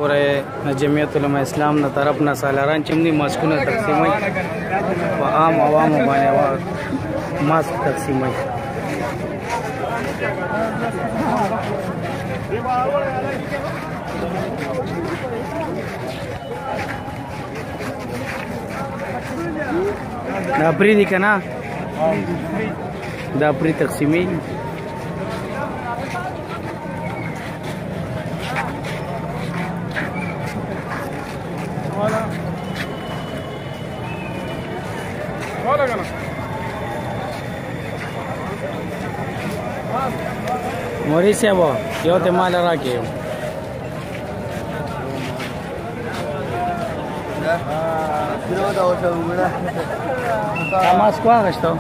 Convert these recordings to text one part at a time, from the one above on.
और जमीयत उलमा इस्लाम न तरफ न सालारान चिमनी मास्कुन तकसीम व आम आवाम बाने मास्क तकसीम दापरी दिखा ना दापरी तकसीमी मोरी से वो यो ते माल राके Mas quadras estão?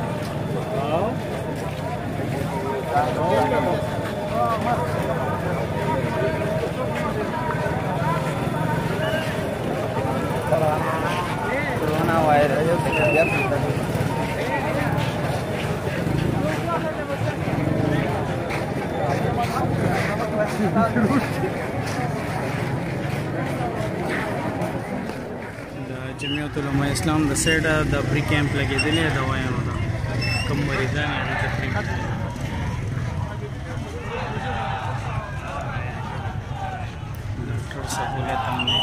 जमीयत उलमा Islam the side the pre camp लगे दिले दवाएं होता कम मरीज़ां हैं तकरीबन डॉक्टर सहूलियत हमने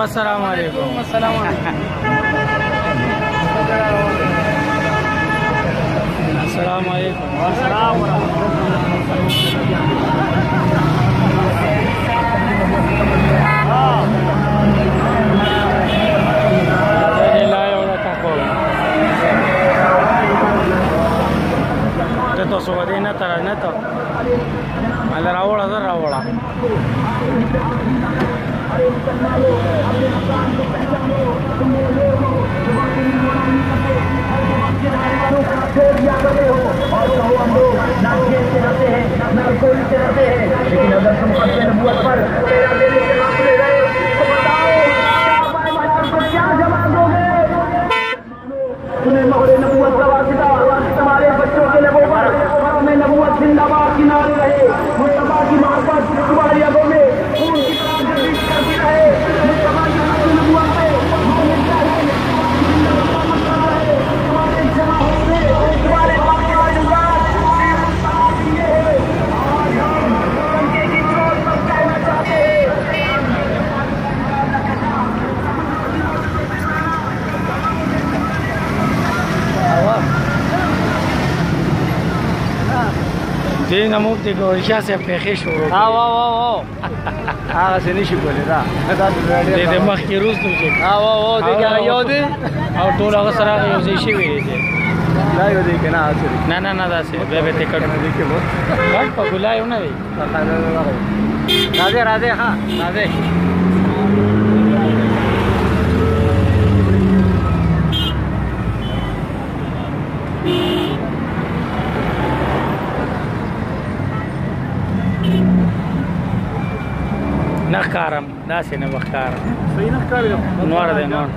अस्सलाम वालेकुम अस्सलाम अस्सलाम वालेकुम अस्सलाम तो सुबह ना तरह ना तो अल्लाह रावड़ा तो रावड़ा लेकिन अगर तुम अपने नबूवत पर तेरा देने के काबिल रहे तो बताओ क्या जवाब दोगे? तुम्हें मोहरे नबूवत का वास्ता तुम्हारे बच्चों के लबों पर हमें नबूवत जिंदाबाद की नारे रहे मुस्तफा की मोहब्बत तुम्हारी आंखों में खून की तरह गर्दिश करती रहे मुस्तफा की नबूवत पे तुम्हारे जमा होने तुम्हारे बाकी वाली बात ये है आज हम उनके की चोट पर कहना चाहते हैं دینه مفتی ګورشاه صاحب پیخې شروع کړې. هغه څه نشي کولی دا د مخکې روز نو چې دې یو دی او ټول هغه سره یو ځای شوي دي. دا یو دی که نه هغه څه دی نه داسې بیا به ټکټ کټ په ګلایو نه دی. راځئ ښه راځئ. نه ښکارم داسې نه به ښکارم. صحیح نه ښکاري نور دی نور.